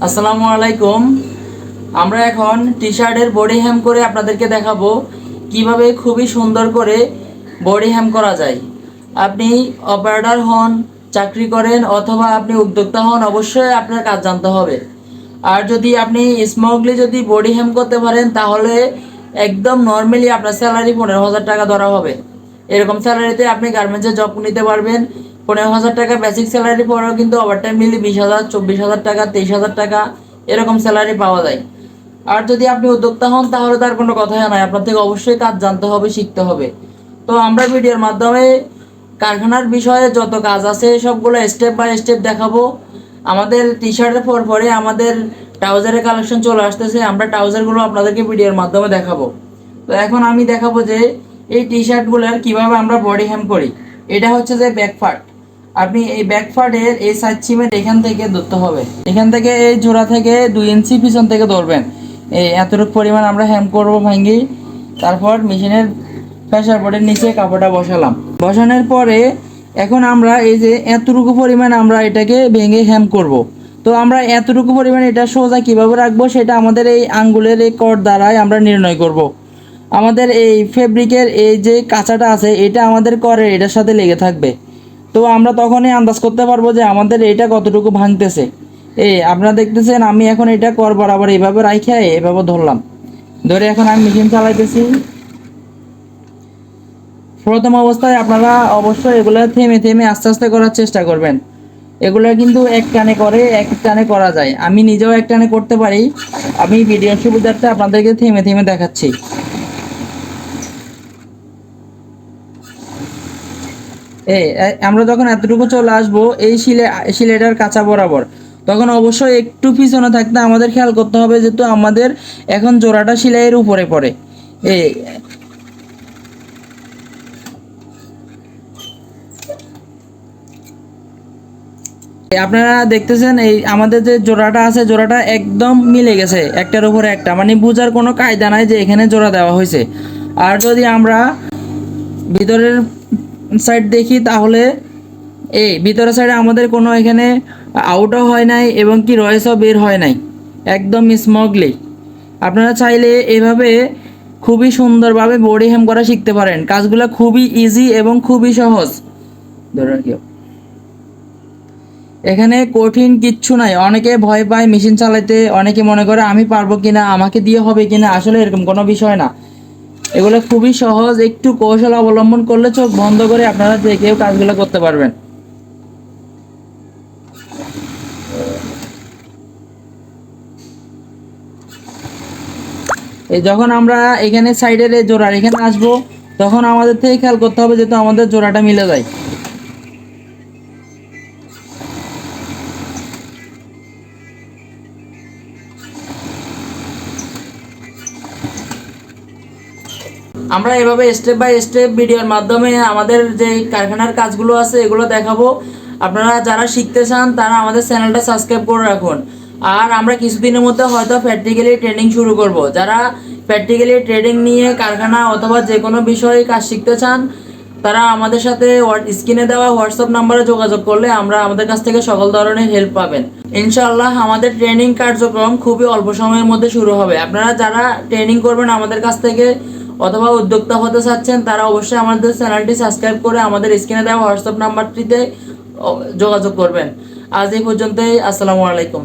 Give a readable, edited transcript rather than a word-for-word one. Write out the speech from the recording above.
আসসালামু আলাইকুম। আমরা এখন টি শার্টের বডি হ্যাম করে আপনাদেরকে দেখাবো কিভাবে খুবই সুন্দর করে বডি হ্যাম করা যায়। আপনি অপারেটর হন, চাকরি করেন অথবা আপনি উদ্যোক্তা হন, অবশ্যই আপনার কাজ জানতে হবে। আর যদি আপনি স্মুথলি যদি বডি হ্যাম করতে পারেন তাহলে একদম নর্মালি আপনার স্যালারি 15,000 টাকা ধরা হবে। এরকম স্যালারিতে আপনি গার্মেন্টসে জব নিতে পারবেন। 15,000 টাকা বেসিক স্যালারি পরেও কিন্তু ওভারটাইম মিলে 20,000, 24,000 টাকা, 23,000 টাকা এরকম স্যালারি পাওয়া যায়। আর যদি আপনি উদ্যোক্তা হন তাহলে তার কোনো কথাই নাই, আপনার থেকে অবশ্যই কাজ জানতে হবে, শিখতে হবে। তো আমরা ভিডিওর মাধ্যমে কারখানার বিষয়ে যত কাজ আছে সবগুলো স্টেপ বাই স্টেপ দেখাবো। আমাদের টি শার্টের পরে আমাদের ট্রাউজারের কালেকশন চলে আসতেছে, আমরা ট্রাউজারগুলো আপনাদেরকে ভিডিওর মাধ্যমে দেখাবো। তো এখন আমি দেখাবো যে এই টি শার্টগুলোর কীভাবে আমরা বডি হ্যাম করি। এটা হচ্ছে যে ব্যাক পার্ট। আপনি এই ব্যাক পার্টের এই সাইড সিমেন্ট এখান থেকে ধরতে হবে, এখান থেকে এই জোড়া থেকে 2 ইঞ্চি পিছন থেকে ধরবেন। এই এতটুকু পরিমাণ আমরা হ্যাম করবো ভাঙ্গি। তারপর মেশিনের প্রেসার বোর্ডের নিচে কাপড়টা বসালাম। বসানোর পরে এখন আমরা এই যে এতটুকু পরিমাণ আমরা এটাকে ভেঙে হ্যাম করব। তো আমরা এতটুকু পরিমাণ এটা সোজা কীভাবে রাখবো সেটা আমাদের এই আঙ্গুলের এই কর দ্বারাই আমরা নির্ণয় করব। আমাদের এই ফেব্রিকের এই যে কাঁচাটা আছে এটা আমাদের করের এটার সাথে লেগে থাকবে। তো আমরা তখনই আন্দাজ করতে পারবো যে আমাদের এটা কতটুকু ভাঙতেছে। আপনারা দেখতেছেন আমি এখন এটা কর বরাবর এইভাবে রাইখা এভাবে ধরলাম, ধরে এখন আমি মেশিন চালাইতেছি। প্রথম অবস্থায় আপনারা অবশ্যই এগুলো থেমে থেমে আস্তে আস্তে করার চেষ্টা করবেন। এগুলো কিন্তু এক টানে করা যায়, আমি নিজেও এক টানে করতে পারি। আমি ভিডিওর সুবিধার্থে আপনাদেরকে থেমে থেমে দেখাচ্ছি। আমরা যখন এতটুকু চলে আসবো এই শিলেটার কাঁচা বরাবর, তখন অবশ্যই একটু পিছনে থাকতে আমাদের খেয়াল করতে হবে, যেহেতু আমাদের এখন জোড়াটা সেলাইয়ের উপরে পড়ে। আপনারা দেখতেছেন এই আমাদের যে জোড়াটা আছে জোড়াটা একদম মিলে গেছে একটার উপরে একটা, মানে বোঝার কোনো কায়দা নাই যে এখানে জোড়া দেওয়া হয়েছে। আর যদি আমরা ভিতরের সাইড দেখি তাহলে এই ভিতরের সাইডে আমাদের কোনো এখানে আউটও হয় নাই এবং কি রয়েসও বের হয় নাই, একদম স্মুথলি। আপনারা চাইলে এভাবে খুবই সুন্দরভাবে বডি হ্যাম করা শিখতে পারেন। কাজগুলো খুবই ইজি এবং খুবই সহজ। ধরে রাখিও, এখানে কঠিন কিচ্ছু নাই। অনেকে ভয় পায় মেশিন চালাতে, অনেকে মনে করে আমি পারবো কিনা, আমাকে দিয়ে হবে কিনা। আসলে এরকম কোনো বিষয় না, এগুলো খুবই সহজ। একটু কৌশল অবলম্বন করলে চোখ বন্ধ করে আপনারা যে কেউ কাজগুলো করতে পারবেন। এই যখন আমরা এখানে সাইডের এই জোড়ার এখানে আসবো তখন আমাদের থেকে খেয়াল করতে হবে যেহেতু আমাদের জোড়াটা মিলে যায়। আমরা এভাবে স্টেপ বাই স্টেপ ভিডিওর মাধ্যমে আমাদের যে কারখানার কাজগুলো আছে এগুলো দেখাবো। আপনারা যারা শিখতে চান তারা আমাদের চ্যানেলটা সাবস্ক্রাইব করে রাখুন। আর আমরা কিছুদিনের মধ্যে হয়তো প্র্যাকটিক্যালি ট্রেনিং শুরু করব। যারা প্র্যাকটিক্যালি ট্রেনিং নিয়ে কারখানা অথবা যে কোনো বিষয়ে কাজ শিখতে চান তারা আমাদের সাথে স্ক্রিনে দেওয়া হোয়াটসঅ্যাপ নাম্বারে যোগাযোগ করলে আমরা আমাদের কাছ থেকে সকল ধরনের হেল্প পাবেন। ইনশাআল্লাহ আমাদের ট্রেনিং কার্যক্রম খুবই অল্প সময়ের মধ্যে শুরু হবে। আপনারা যারা ট্রেনিং করবেন আমাদের কাছ থেকে অথবা উদ্যোক্তা হতে চাচ্ছেন তারা অবশ্যই আমাদের চ্যানেলটি সাবস্ক্রাইব করে আমাদের স্ক্রিনে দেওয়া হোয়াটসঅ্যাপ নাম্বারটিতে যোগাযোগ করবেন। আজ এই পর্যন্তই। আসসালামু আলাইকুম।